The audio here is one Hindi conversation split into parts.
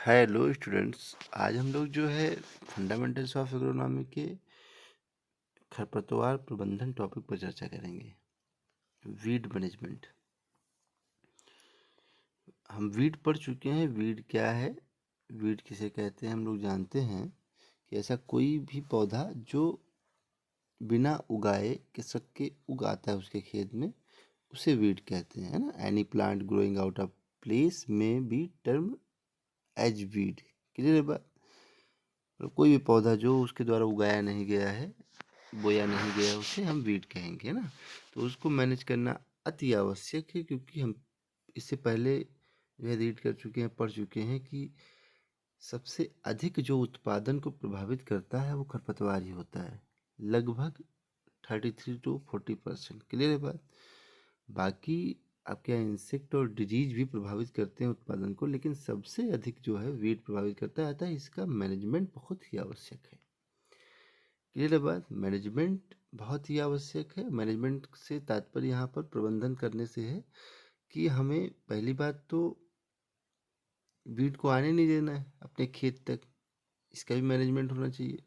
Hello students. आज हम लोग जो है फंडामेंटल्स ऑफ एग्रोनॉमी के खरपतवार प्रबंधन टॉपिक पर चर्चा करेंगे। Weed management. हम वीड पढ़ चुके हैं। वीड क्या है, वीड किसे कहते हैं, हम लोग जानते हैं कि ऐसा कोई भी पौधा जो बिना उगाए के सबके उगाता है उसके खेत में, उसे वीड कहते हैं, है ना। Any plant growing out of place may be term as weed. Clear है बात। कोई भी पौधा जो उसके द्वारा उगाया नहीं गया है, बोया नहीं गया, उसे हम वीड कहेंगे, है ना। तो उसको मैनेज करना अति आवश्यक है, क्योंकि हम इससे पहले यह रीड कर चुके हैं, पढ़ चुके हैं कि सबसे अधिक जो उत्पादन को प्रभावित करता है वो खरपतवार ही होता है, लगभग 33 to 40%। क्लियर है बात। बाकी आपके यहाँ इंसेक्ट और डिजीज भी प्रभावित करते हैं उत्पादन को, लेकिन सबसे अधिक जो है वीड प्रभावित करता है, अतः इसका मैनेजमेंट बहुत ही आवश्यक है। क्लियर है बात। मैनेजमेंट बहुत ही आवश्यक है। मैनेजमेंट से तात्पर्य यहाँ पर प्रबंधन करने से है कि हमें पहली बात तो वीड को आने नहीं देना है अपने खेत तक, इसका भी मैनेजमेंट होना चाहिए।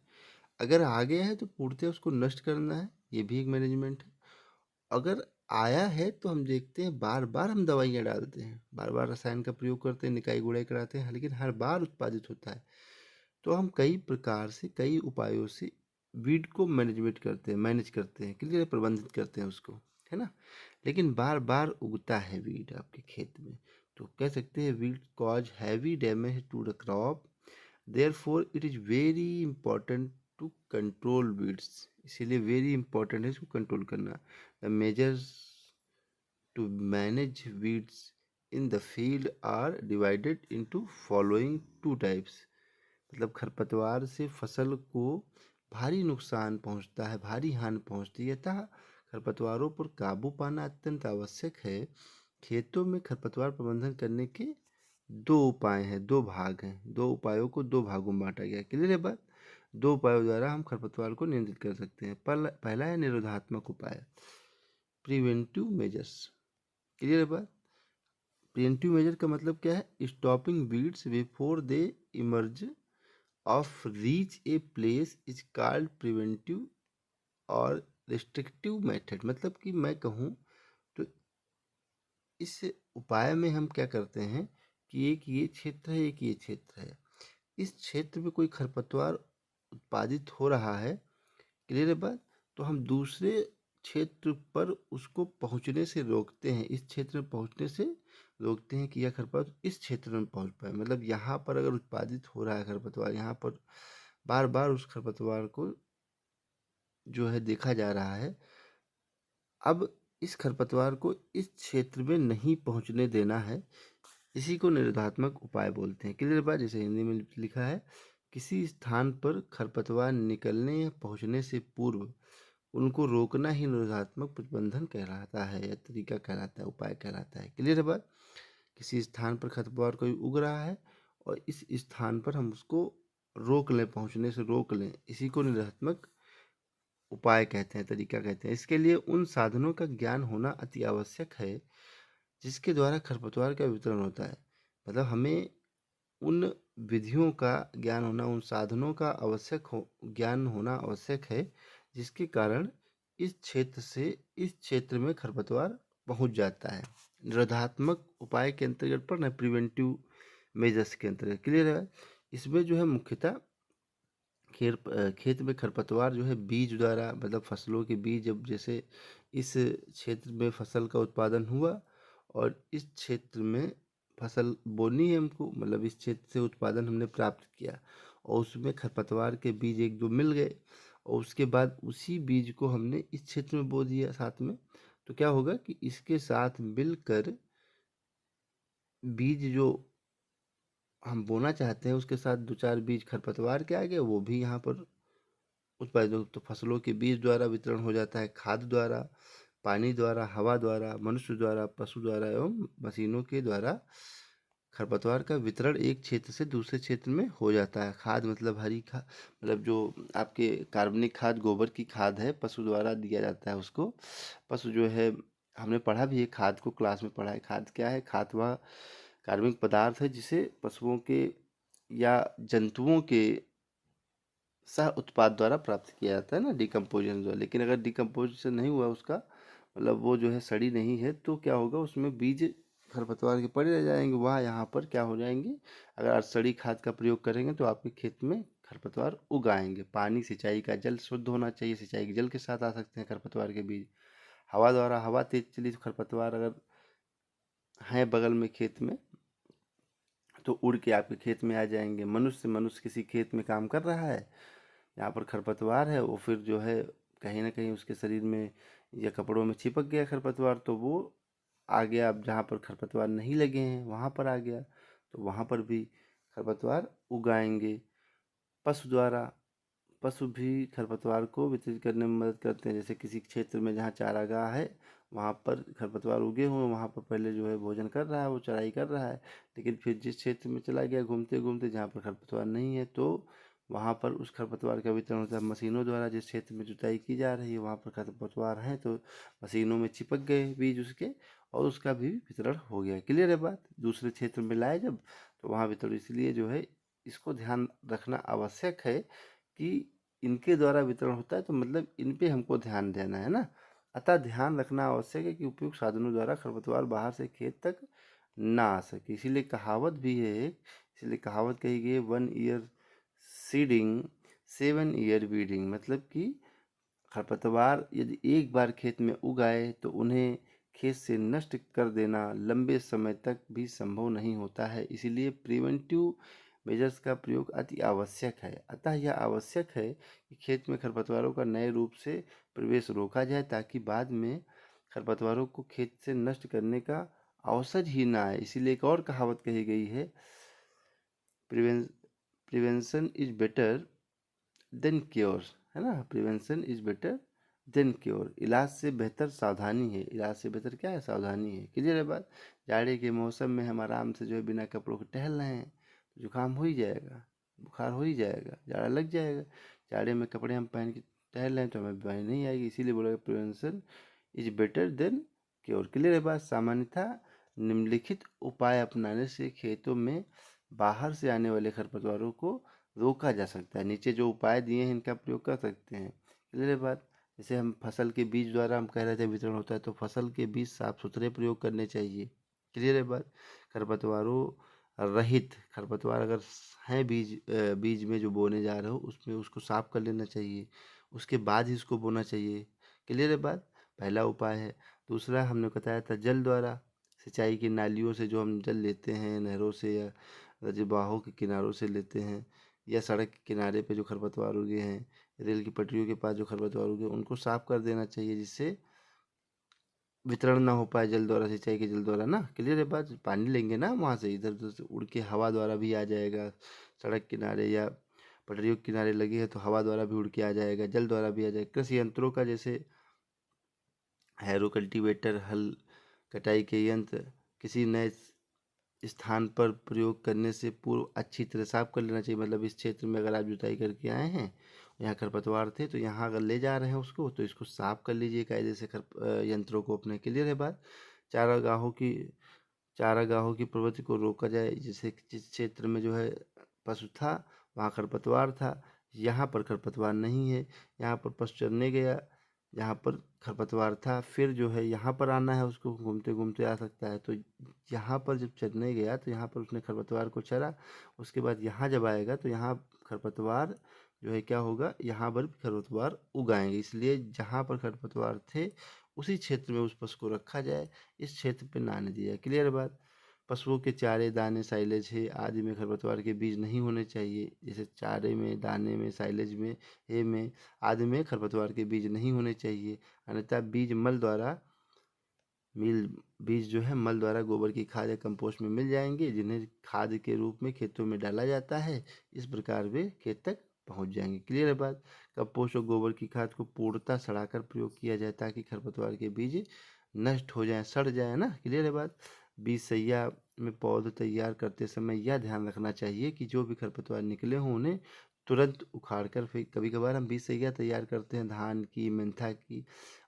अगर आ गया है तो पूर्णतः उसको नष्ट करना है, ये भी एक मैनेजमेंट है। अगर आया है तो हम देखते हैं बार बार हम दवाइयाँ डालते हैं, बार बार रसायन का प्रयोग करते हैं, निकाई गुड़ाई कराते हैं, लेकिन हर बार उत्पादित होता है। तो हम कई प्रकार से, कई उपायों से वीड को मैनेजमेंट करते हैं, मैनेज करते हैं, क्लियर, प्रबंधित करते हैं उसको, है ना। लेकिन बार बार उगता है वीड आपके खेत में, तो कह सकते हैं weed cause heavy damage to the crop, therefore it is very important to control weeds. इसीलिए वेरी इंपॉर्टेंट है इसको कंट्रोल करना। The measures to manage weeds in the field are divided into following two types. मतलब खरपतवार से फसल को भारी नुकसान पहुंचता है, भारी हानि पहुंचती है, अतः खरपतवारों पर काबू पाना अत्यंत आवश्यक है। खेतों में खरपतवार प्रबंधन करने के दो उपाय हैं, दो भाग हैं, दो उपायों को दो भागों में बांटा गया है। क्लियर है बात। दो उपायों द्वारा हम खरपतवार को नियंत्रित कर सकते हैं। पहला है निरोधात्मक उपाय, प्रिवेंटिव मेजर्स। क्लियर है बात। प्रिवेंटिव मेजर का मतलब क्या है, stopping weeds before they emerge of reach a place is called preventive और रिस्ट्रिक्टिव मेथड। मतलब कि मैं कहूँ तो इस उपाय में हम क्या करते हैं कि एक ये क्षेत्र है, एक ये क्षेत्र है, इस क्षेत्र में कोई खरपतवार उत्पादित हो रहा है, क्लियर है बात, तो हम दूसरे क्षेत्र पर उसको पहुंचने से रोकते हैं, इस क्षेत्र में पहुंचने से रोकते हैं कि यह खरपतवार इस क्षेत्र में पहुंच पाए। मतलब यहाँ पर अगर उत्पादित हो रहा है खरपतवार, यहाँ पर बार बार उस खरपतवार को जो है देखा जा रहा है, अब इस खरपतवार को इस क्षेत्र में नहीं पहुंचने देना है, इसी को निरोधात्मक उपाय बोलते हैं। क्लियर बात। जैसे हिंदी में लिखा है, किसी स्थान पर खरपतवार निकलने या पहुंचने से पूर्व उनको रोकना ही निरोधात्मक प्रबंधन कहलाता है, या तरीका कहलाता है, उपाय कहलाता है। क्लियर है बात। किसी स्थान पर खरपतवार कोई उग रहा है और इस स्थान पर हम उसको रोक लें, पहुंचने से रोक लें, इसी को निरोधात्मक उपाय कहते हैं, तरीका कहते हैं। इसके लिए उन साधनों का ज्ञान होना अति आवश्यक है जिसके द्वारा खरपतवार का वितरण होता है। मतलब हमें उन विधियों का ज्ञान होना, उन साधनों का ज्ञान होना आवश्यक है जिसके कारण इस क्षेत्र से इस क्षेत्र में खरपतवार पहुंच जाता है। निरोधात्मक उपाय के अंतर्गत पढ़ना, प्रिवेंटिव मेजर्स के अंतर्गत। क्लियर है। इसमें जो है मुख्यतः खेत में खरपतवार जो है बीज द्वारा, मतलब फसलों के बीज, जब जैसे इस क्षेत्र में फसल का उत्पादन हुआ और इस क्षेत्र में फसल बोनी है हमको, मतलब इस क्षेत्र से उत्पादन हमने प्राप्त किया और उसमें खरपतवार के बीज एक दो मिल गए, और उसके बाद उसी बीज को हमने इस क्षेत्र में बो दिया साथ में, तो क्या होगा कि इसके साथ मिलकर बीज जो हम बोना चाहते हैं उसके साथ दो चार बीज खरपतवार के आ गए, वो भी यहाँ पर उत्पादित हो। तो फसलों के बीज द्वारा वितरण हो जाता है, खाद द्वारा, पानी द्वारा, हवा द्वारा, मनुष्य द्वारा, पशु द्वारा एवं मशीनों के द्वारा खरपतवार का वितरण एक क्षेत्र से दूसरे क्षेत्र में हो जाता है। खाद मतलब हरी खाद, मतलब जो आपके कार्बनिक खाद, गोबर की खाद है, पशु द्वारा दिया जाता है उसको। पशु जो है, हमने पढ़ा भी है खाद को, क्लास में पढ़ा है। खाद क्या है, खाद वह कार्बनिक पदार्थ है जिसे पशुओं के या जंतुओं के सह उत्पाद द्वारा प्राप्त किया जाता है ना, डिकम्पोजिशन द्वारा। लेकिन अगर डिकम्पोजिशन नहीं हुआ उसका, मतलब वो जो है सड़ी नहीं है, तो क्या होगा, उसमें बीज खरपतवार के पड़े रह जाएंगे। वह यहाँ पर क्या हो जाएंगे, अगर आप सड़ी खाद का प्रयोग करेंगे तो आपके खेत में खरपतवार उगाएंगे। पानी, सिंचाई का जल शुद्ध होना चाहिए, सिंचाई के जल के साथ आ सकते हैं खरपतवार के बीज। हवा द्वारा, हवा तेज चली तो खरपतवार अगर है बगल में खेत में तो उड़ के आपके खेत में आ जाएंगे। मनुष्य मनुष्य किसी खेत में काम कर रहा है, यहाँ पर खरपतवार है, वो फिर जो है कहीं ना कहीं उसके शरीर में या कपड़ों में चिपक गया खरपतवार, तो वो आ गया। अब जहाँ पर खरपतवार नहीं लगे हैं वहाँ पर आ गया, तो वहाँ पर भी खरपतवार उगाएंगे। पशु द्वारा, पशु भी खरपतवार को वितरित करने में मदद करते हैं। जैसे किसी क्षेत्र में जहाँ चारागाह है, वहाँ पर खरपतवार उगे हुए हैं, वहाँ पर पहले जो है भोजन कर रहा है, वो चराई कर रहा है। लेकिन फिर जिस क्षेत्र में चला गया घूमते घूमते, जहाँ पर खरपतवार नहीं है, तो वहाँ पर उस खरपतवार का वितरण होता है मशीनों द्वारा। जिस क्षेत्र में जुताई की जा रही है वहाँ पर खरपतवार है, तो मशीनों में चिपक गए बीज उसके, और उसका भी वितरण हो गया। क्लियर है बात। दूसरे क्षेत्र में लाए जब, तो वहाँ वितरण, इसलिए जो है इसको ध्यान रखना आवश्यक है कि इनके द्वारा वितरण होता है, तो मतलब इन पे हमको ध्यान देना है ना। अतः ध्यान रखना आवश्यक है कि उपयुक्त साधनों द्वारा खरपतवार बाहर से खेत तक ना आ सके। इसीलिए कहावत भी है एक, इसलिए कहावत कही गई है, 1 ईयर सीडिंग 7 ईयर वीडिंग। मतलब कि खरपतवार यदि एक बार खेत में उग आए तो उन्हें खेत से नष्ट कर देना लंबे समय तक भी संभव नहीं होता है। इसीलिए प्रिवेंटिव मेजर्स का प्रयोग अति आवश्यक है। अतः यह आवश्यक है कि खेत में खरपतवारों का नए रूप से प्रवेश रोका जाए, ताकि बाद में खरपतवारों को खेत से नष्ट करने का अवसर ही ना आए। इसीलिए एक और कहावत कही गई है, prevention is better than cure, है ना। Prevention is better than cure. इलाज से बेहतर सावधानी है। इलाज से बेहतर क्या है, सावधानी है। क्लियर है बात। जाड़े के मौसम में हम आराम से जो है बिना कपड़ों के टहल रहे हैं, तो जुकाम हो ही जाएगा, बुखार हो ही जाएगा, जाड़ा लग जाएगा। जाड़े में कपड़े हम पहन के टहल रहे हैं तो हमें बीमारी नहीं आएगी। इसीलिए बोला prevention is better than cure. Clear है बात। सामान्यतः निम्नलिखित उपाय अपनाने से खेतों में बाहर से आने वाले खरपतवारों को रोका जा सकता है। नीचे जो उपाय दिए हैं इनका प्रयोग कर सकते हैं। क्लियर है बात। जैसे हम फसल के बीज द्वारा हम कह रहे थे वितरण होता है, तो फसल के बीज साफ सुथरे प्रयोग करने चाहिए। क्लियर है बात। खरपतवारों रहित, खरपतवार अगर हैं बीज में जो बोने जा रहे हो उसमें उसको साफ कर लेना चाहिए, उसके बाद ही उसको बोना चाहिए। क्लियर है बात। पहला उपाय है। दूसरा हमने बताया था जल द्वारा, सिंचाई की नालियों से जो हम जल लेते हैं, नहरों से या रजबाहों के किनारों से लेते हैं, या सड़क के किनारे पे जो खरपतवार उगे हैं, रेल की पटरियों के पास जो खरपतवार उगे, उनको साफ कर देना चाहिए, जिससे वितरण ना हो पाए जल द्वारा, सिंचाई के जल द्वारा ना। क्लियर है बात। पानी लेंगे ना वहाँ से, इधर उधर से उड़ के हवा द्वारा भी आ जाएगा। सड़क किनारे या पटरियों के किनारे लगी है तो हवा द्वारा भी उड़ के आ जाएगा, जल द्वारा भी आ जाएगा। कृषि यंत्रों का, जैसे हैरो, कल्टीवेटर, हल, कटाई के यंत्र, किसी नए स्थान पर प्रयोग करने से पूर्व अच्छी तरह साफ कर लेना चाहिए। मतलब इस क्षेत्र में अगर आप जुताई करके आए हैं, यहाँ खरपतवार थे, तो यहाँ अगर ले जा रहे हैं उसको, तो इसको साफ कर लीजिए कायदे से यंत्रों को अपने। क्लियर है बात। चारागाहों की चारागाहों की प्रवृत्ति को रोका जाए। जैसे जिस क्षेत्र में जो है पशु था वहाँ खरपतवार था, यहाँ पर खरपतवार नहीं है। यहाँ पर पशु चरने गया, यहाँ पर खरपतवार था, फिर जो है यहाँ पर आना है उसको, घूमते घूमते आ सकता है। तो यहाँ पर जब चरने गया तो यहाँ पर उसने खरपतवार को चरा, उसके बाद यहाँ जब आएगा तो यहाँ खरपतवार जो है क्या होगा, यहाँ पर भी खरपतवार उगाएंगे। इसलिए जहाँ पर खरपतवार थे उसी क्षेत्र में उस पशु को रखा जाए, इस क्षेत्र पे ना आने दिया जाए। क्लियर बात। पशुओं के चारे, दाने, साइलेज है आदि में खरपतवार के बीज नहीं होने चाहिए। जैसे चारे में, दाने में, साइलेज में, हे में आदि में खरपतवार के बीज नहीं होने चाहिए। अन्यथा मिल बीज जो है मल द्वारा गोबर की खाद या कंपोस्ट में मिल जाएंगे, जिन्हें खाद के रूप में खेतों में डाला जाता है। इस प्रकार वे खेत तक पहुंच जाएंगे। क्लियर है बात। कंपोस्ट और गोबर की खाद को पूर्णतः सड़ाकर प्रयोग किया जाए, ताकि खरपतवार के बीज नष्ट हो जाएं, सड़ जाए ना। क्लियर है बात। बीज सैया में पौधे तैयार करते समय यह ध्यान रखना चाहिए कि जो भी खरपतवार निकले हों उन्हें तुरंत उखाड़ कर फेंक। कभी कभार हम बीज सैया तैयार करते हैं धान की, मेंथा की,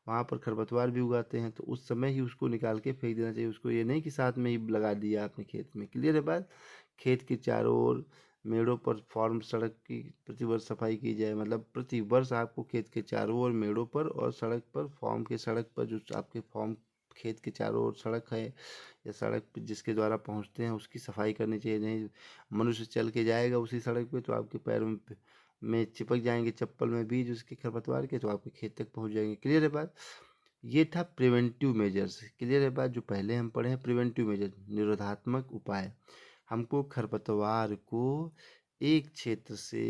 वहाँ पर खरपतवार भी उगाते हैं, तो उस समय ही उसको निकाल के फेंक देना चाहिए उसको। ये नहीं कि साथ में ही लगा दिया आपने खेत में। क्लियर है बात। खेत के चारों ओर मेड़ों पर फॉर्म सड़क की प्रतिवर्ष सफाई की जाए, मतलब प्रतिवर्ष आपको खेत के चारों ओर मेड़ों पर और सड़क पर फॉर्म के सड़क पर जो आपके फॉर्म खेत के चारों ओर सड़क है या सड़क पे जिसके द्वारा पहुंचते हैं उसकी सफाई करनी चाहिए। नहीं मनुष्य चल के जाएगा उसी सड़क पे तो आपके पैरों में चिपक जाएंगे, चप्पल में बीज उसके खरपतवार के, तो आपके खेत तक पहुंच जाएंगे। क्लियर है बात? ये था प्रिवेंटिव मेजर्स। क्लियर है बात? जो पहले हम पढ़े हैं प्रिवेंटिव मेजर, निरोधात्मक उपाय। हमको खरपतवार को एक क्षेत्र से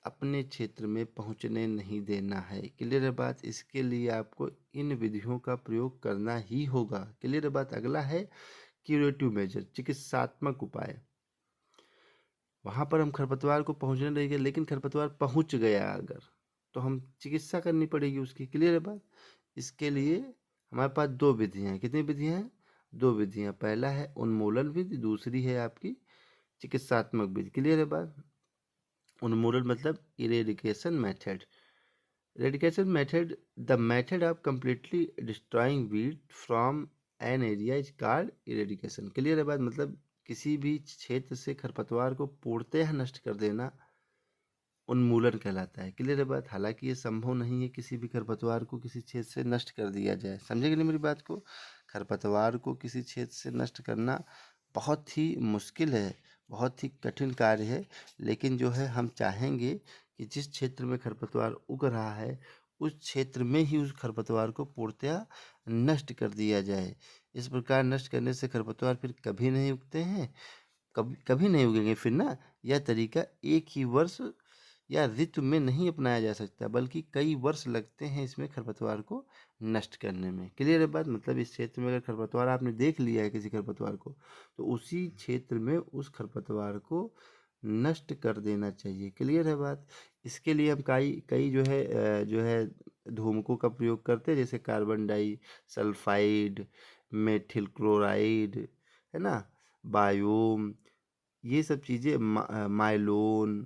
अपने क्षेत्र में पहुंचने नहीं देना है। क्लियर है बात? इसके लिए आपको इन विधियों का प्रयोग करना ही होगा। क्लियर है बात? अगला है क्यूरेटिव मेजर, चिकित्सात्मक उपाय। वहां पर हम खरपतवार को पहुंचने देंगे, लेकिन खरपतवार पहुंच गया अगर, तो हम चिकित्सा करनी पड़ेगी उसकी। क्लियर है बात? इसके लिए हमारे पास दो विधियां हैं। कितनी विधियां हैं? दो विधियां। पहला है उन्मूलन विधि, दूसरी है आपकी चिकित्सात्मक विधि। क्लियर है बात? उन्मूलन मतलब eradication method. Eradication method, the method of completely destroying weed from an area is called eradication. Clear है बात? मतलब किसी भी क्षेत्र से खरपतवार को पूर्णतः नष्ट कर देना उन्मूलन कहलाता है। क्लियर है बात? हालांकि ये संभव नहीं है किसी भी खरपतवार को किसी क्षेत्र से नष्ट कर दिया जाए। समझे कि नहीं मेरी बात को? खरपतवार को किसी क्षेत्र से नष्ट करना बहुत ही मुश्किल है, बहुत ही कठिन कार्य है। लेकिन जो है हम चाहेंगे कि जिस क्षेत्र में खरपतवार उग रहा है उस क्षेत्र में ही उस खरपतवार को पूर्णतया नष्ट कर दिया जाए। इस प्रकार नष्ट करने से खरपतवार फिर कभी नहीं उगते हैं, कभी कभी नहीं उगेंगे फिर ना। यह तरीका एक ही वर्ष या ऋतु में नहीं अपनाया जा सकता, बल्कि कई वर्ष लगते हैं इसमें खरपतवार को नष्ट करने में। क्लियर है बात? मतलब इस क्षेत्र में अगर खरपतवार आपने देख लिया है किसी खरपतवार को, तो उसी क्षेत्र में उस खरपतवार को नष्ट कर देना चाहिए। क्लियर है बात? इसके लिए हम कई कई जो है धूमकों का प्रयोग करते हैं, जैसे carbon disulphide, methyl chloride, है ना, बायोम, ये सब चीज़ें, माइलोन,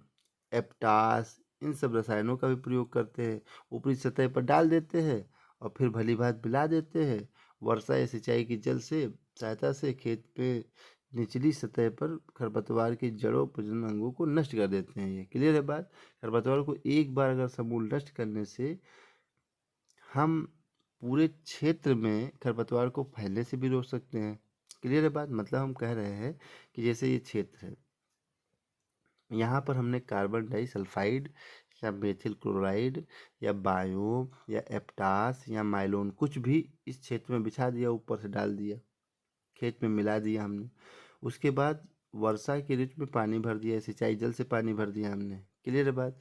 एप्टास, इन सब रसायनों का भी प्रयोग करते हैं। ऊपरी सतह पर डाल देते हैं और फिर भली भांति मिला देते हैं। वर्षा या सिंचाई की जल से सहायता से खेत पे निचली सतह पर खरपतवार की जड़ों प्रजनन अंगों को नष्ट कर देते हैं। ये क्लियर है बात? खरपतवार को एक बार अगर समूल नष्ट करने से हम पूरे क्षेत्र में खरपतवार को फैलने से भी रोक सकते हैं। क्लियर है बात? मतलब हम कह रहे हैं कि जैसे ये क्षेत्र है, यहाँ पर हमने कार्बन डाई सल्फाइड या मेथिल क्लोराइड या बायोम या एप्टास या माइलोन कुछ भी इस क्षेत्र में बिछा दिया, ऊपर से डाल दिया, खेत में मिला दिया हमने। उसके बाद वर्षा के ऋतु में पानी भर दिया, सिंचाई जल से पानी भर दिया हमने। क्लियर है बात?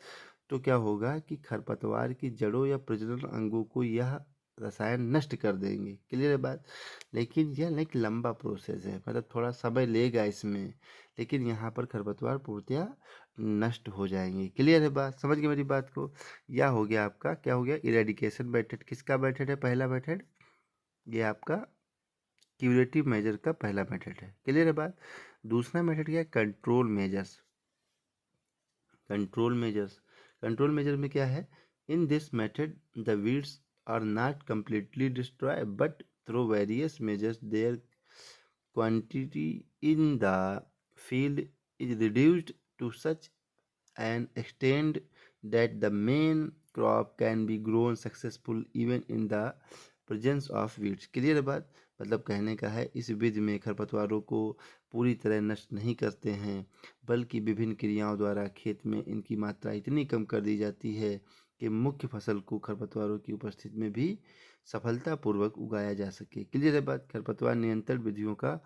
तो क्या होगा कि खरपतवार की जड़ों या प्रजनन अंगों को यह रसायन नष्ट कर देंगे। क्लियर है बात? लेकिन यह एक लंबा प्रोसेस है, मतलब थोड़ा समय लेगा इसमें, लेकिन यहाँ पर खरपतवार पूर्णतया नष्ट हो जाएंगे। क्लियर है बात? समझ गए मेरी बात को? यह हो गया आपका, क्या हो गया, इरेडिकेशन मेथड। किसका मेथड है? पहला मेथड ये आपका क्यूरेटिव मेजर का पहला मेथड है। क्लियर है बात? दूसरा मेथड क्या है? Control measures. Control measures, control measure में क्या है? In this method the weeds are not completely destroyed, but through various measures their quantity in the field is reduced to such an extent that the main crop can be grown successful even in the presence of weeds। Clear है बात? मतलब कहने का है इस विधि में खरपतवारों को पूरी तरह नष्ट नहीं करते हैं, बल्कि विभिन्न क्रियाओं द्वारा खेत में इनकी मात्रा इतनी कम कर दी जाती है कि मुख्य फसल को खरपतवारों की उपस्थिति में भी सफलतापूर्वक उगाया जा सके। क्लियर है बात? खरपतवार नियंत्रण विधियों का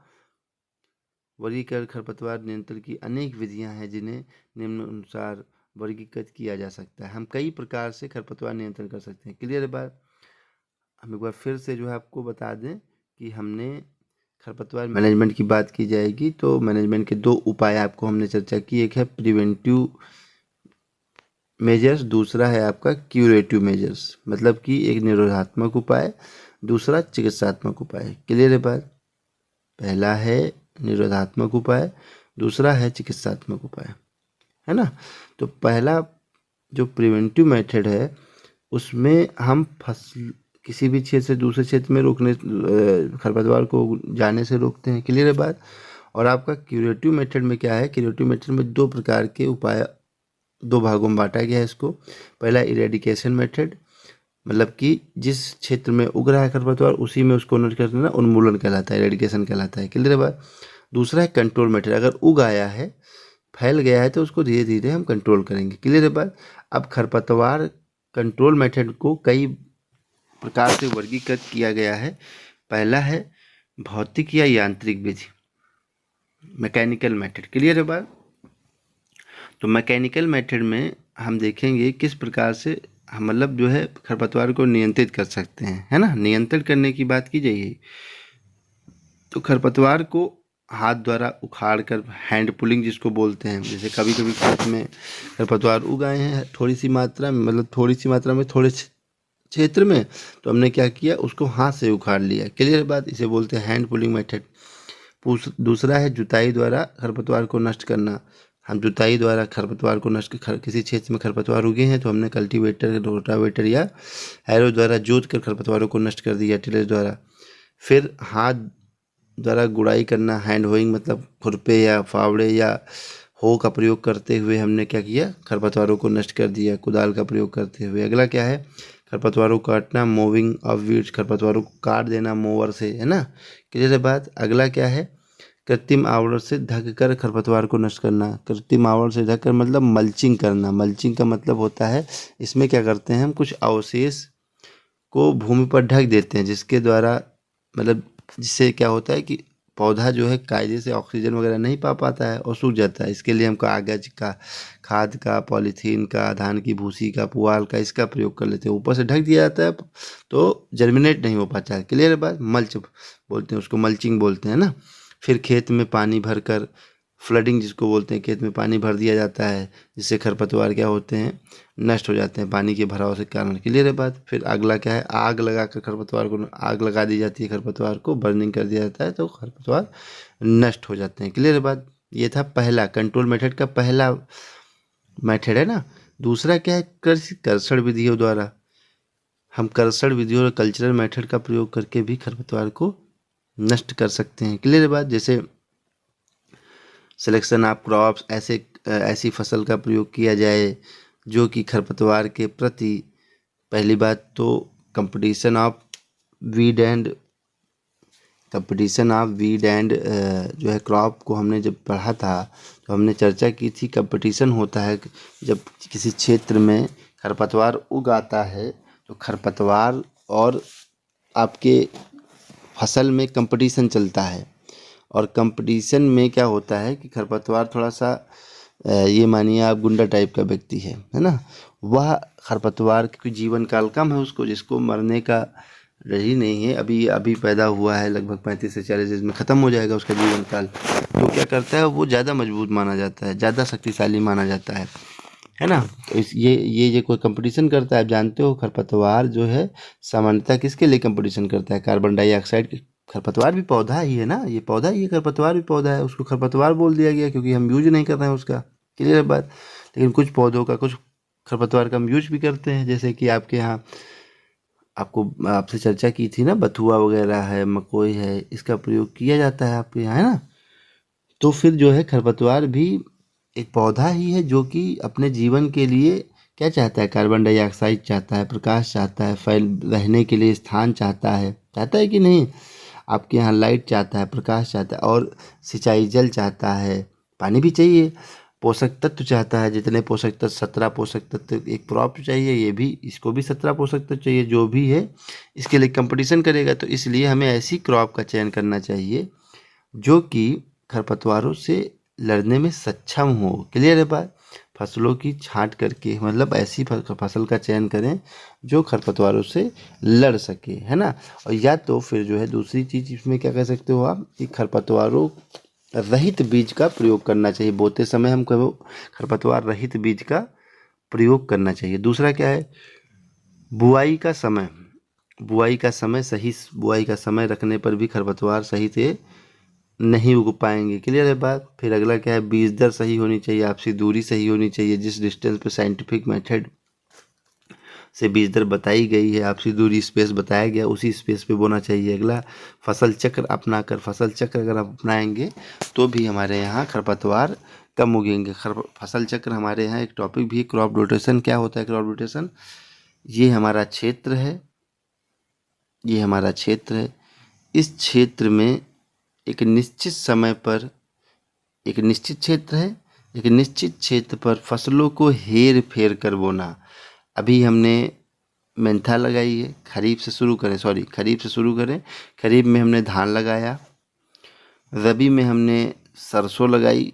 वर्गीकरण, खरपतवार नियंत्रण की अनेक विधियां हैं जिन्हें निम्नानुसार वर्गीकृत किया जा सकता है। हम कई प्रकार से खरपतवार नियंत्रण कर सकते हैं। क्लियर है बात? हम एक बार फिर से जो है आपको बता दें कि हमने खरपतवार मैनेजमेंट की बात की जाएगी तो मैनेजमेंट के दो उपाय आपको हमने चर्चा की। एक है प्रिवेंटिव मेजर्स, दूसरा है आपका क्यूरेटिव मेजर्स, मतलब कि एक निरोधात्मक उपाय, दूसरा चिकित्सात्मक उपाय। क्लियर है बात? पहला है निरोधात्मक उपाय, दूसरा है चिकित्सात्मक उपाय, है ना। तो पहला जो प्रिवेंटिव मेथड है उसमें हम फसल किसी भी क्षेत्र से दूसरे क्षेत्र में रोकने खरपतवार को जाने से रोकते हैं। क्लियर है बात? और आपका क्यूरेटिव मेथड में क्या है, क्यूरेटिव मेथड में 2 प्रकार के उपाय, 2 भागों में बांटा गया है इसको। पहला इरेडिकेशन मेथड, मतलब कि जिस क्षेत्र में उग रहा है खरपतवार उसी में उसको नष्ट कर देना, उन्मूलन कहलाता है, इरेडिकेशन कहलाता है। क्लियर है बात। दूसरा है कंट्रोल मेथड, अगर उग आया है, फैल गया है तो उसको धीरे धीरे हम कंट्रोल करेंगे। क्लियर है बात। अब खरपतवार कंट्रोल मेथड को कई प्रकार से वर्गीकृत किया गया है। पहला है भौतिक या यांत्रिक विधि, मैकेनिकल मेथड। क्लियर है बात। तो मैकेनिकल मेथड में हम देखेंगे किस प्रकार से हम मतलब जो है खरपतवार को नियंत्रित कर सकते हैं, है ना। नियंत्रण करने की बात की जाइए तो खरपतवार को हाथ द्वारा उखाड़ कर, हैंड पुलिंग जिसको बोलते हैं, जैसे कभी कभी खेत में खरपतवार उग आए हैं थोड़ी सी मात्रा में, मतलब थोड़ी सी मात्रा में थोड़े क्षेत्र में, तो हमने क्या किया, उसको हाथ से उखाड़ लिया। क्लियर बात। इसे बोलते हैं हैंड पुलिंग मेथड। दूसरा है जुताई द्वारा खरपतवार को नष्ट करना। हम जुताई द्वारा खरपतवार को नष्ट किसी क्षेत्र में खरपतवार उगे हैं तो हमने कल्टीवेटर, रोटावेटर या हैरो द्वारा जोत कर खरपतवारों को नष्ट कर दिया, टिलर द्वारा। फिर हाथ द्वारा गुड़ाई करना, हैंड होइंग, मतलब खुरपे या फावड़े या हो का प्रयोग करते हुए हमने क्या किया, खरपतवारों को नष्ट कर दिया, कुदाल का प्रयोग करते हुए। अगला क्या है, खरपतवारों को काटना, मूविंग ऑफ वीड्स, खरपतवारों को काट देना मोवर से, है ना। क्लियर है बात। अगला क्या है, कृत्रिम आवरण से ढक कर खरपतवार को नष्ट करना। कृत्रिम आवरण से ढक कर मतलब मल्चिंग करना। मल्चिंग का मतलब होता है, इसमें क्या करते हैं हम, कुछ अवशेष को भूमि पर ढक देते हैं, जिसके द्वारा मतलब जिससे क्या होता है कि पौधा जो है कायदे से ऑक्सीजन वगैरह नहीं पा पाता है और सूख जाता है। इसके लिए हम कागज का, खाद का, पॉलीथीन का, धान की भूसी का, पुआल का, इसका प्रयोग कर लेते हैं। ऊपर से ढक दिया जाता है तो जर्मिनेट नहीं हो पाता है। क्लियर है बात। मल्च बोलते हैं उसको, मल्चिंग बोलते हैं ना। फिर खेत में पानी भरकर, फ्लडिंग जिसको बोलते हैं, खेत में पानी भर दिया जाता है जिससे खरपतवार क्या होते हैं, नष्ट हो जाते हैं पानी के भराव से कारण। क्लियर है बात। फिर अगला क्या है, आग लगाकर खरपतवार को, आग लगा दी जाती है, खरपतवार को बर्निंग कर दिया जाता है तो खरपतवार नष्ट हो जाते हैं। क्लियर है बात। ये था पहला कंट्रोल मेथड का पहला मेथड, है ना। दूसरा क्या है, कृषि कर्षण विधियों द्वारा। हम कर्षण विधियों और कल्चरल मेथड का प्रयोग करके भी खरपतवार को नष्ट कर सकते हैं। क्लियर है बात। जैसे सिलेक्शन ऑफ क्रॉप्स, ऐसी फसल का प्रयोग किया जाए जो कि खरपतवार के प्रति, पहली बात तो कंपटीशन ऑफ वीड एंड जो है क्रॉप को हमने जब पढ़ा था तो हमने चर्चा की थी, कंपटीशन होता है जब किसी क्षेत्र में खरपतवार उग आता है तो खरपतवार और आपके फसल में कंपटीशन चलता है। और कंपटीशन में क्या होता है कि खरपतवार थोड़ा सा ये मानिए आप गुंडा टाइप का व्यक्ति है ना, वह खरपतवार के जीवन काल कम है, उसको जिसको मरने का रही नहीं है, अभी पैदा हुआ है, लगभग 35 से 40 दिन में ख़त्म हो जाएगा उसका जीवन काल। तो क्या करता है, वो ज़्यादा मजबूत माना जाता है, ज़्यादा शक्तिशाली माना जाता है ना। तो ये कोई कंपटीशन करता है। आप जानते हो खरपतवार जो है सामान्यतः किसके लिए कंपटीशन करता है, कार्बन डाइऑक्साइड। खरपतवार भी पौधा ही है ना, ये पौधा ही है, खरपतवार भी पौधा है, उसको खरपतवार बोल दिया गया क्योंकि हम यूज नहीं कर रहे हैं उसका। क्लियर बात। लेकिन कुछ पौधों का, कुछ खरपतवार का हम यूज भी करते हैं, जैसे कि आपके यहाँ आपसे चर्चा की थी ना, बथुआ वगैरह है, मकोई है, इसका प्रयोग किया जाता है आपके यहाँ, है ना। तो फिर जो है खरपतवार भी एक पौधा ही है जो कि अपने जीवन के लिए क्या चाहता है, कार्बन डाइऑक्साइड चाहता है, प्रकाश चाहता है, फैल रहने के लिए स्थान चाहता है कि नहीं। आपके यहाँ लाइट चाहता है, प्रकाश चाहता है, और सिंचाई जल चाहता है, पानी भी चाहिए, पोषक तत्व चाहता है, जितने पोषक तत्व 17 पोषक तत्व एक क्रॉप चाहिए, ये भी, इसको भी 17 पोषक तत्व चाहिए, जो भी है इसके लिए कंपटीशन करेगा। तो इसलिए हमें ऐसी क्रॉप का चयन करना चाहिए जो कि खरपतवारों से लड़ने में सक्षम हो। क्लियर है बात। फसलों की छांट करके, मतलब ऐसी फसल का चयन करें जो खरपतवारों से लड़ सके, है ना। और या तो फिर जो है दूसरी चीज़ इसमें क्या कह सकते हो आप, कि खरपतवारों रहित बीज का प्रयोग करना चाहिए। बोते समय हम कहो खरपतवार रहित बीज का प्रयोग करना चाहिए। दूसरा क्या है, बुआई का समय। सही बुआई का समय रखने पर भी खरपतवार सही से नहीं उग पाएंगे। क्लियर है बात। फिर अगला क्या है, बीज दर सही होनी चाहिए, आपसी दूरी सही होनी चाहिए, जिस डिस्टेंस पे साइंटिफिक मेथड से बीज दर बताई गई है, आपसी दूरी स्पेस बताया गया, उसी स्पेस पे बोना चाहिए। अगला, फसल चक्र अपनाकर, फसल चक्र अगर आप अपनाएंगे तो भी हमारे यहाँ खरपतवार कम उगेंगे। फसल चक्र हमारे यहाँ एक टॉपिक भी है, क्रॉप रोटेशन। क्या होता है क्रॉप रोटेशन? ये हमारा क्षेत्र है, ये हमारा क्षेत्र है, इस क्षेत्र में एक निश्चित समय पर, एक निश्चित क्षेत्र है, एक निश्चित क्षेत्र पर फसलों को हेर फेर कर बोना। अभी हमने मेंथा लगाई है, खरीफ से शुरू करें, खरीफ में हमने धान लगाया, रबी में हमने सरसों लगाई,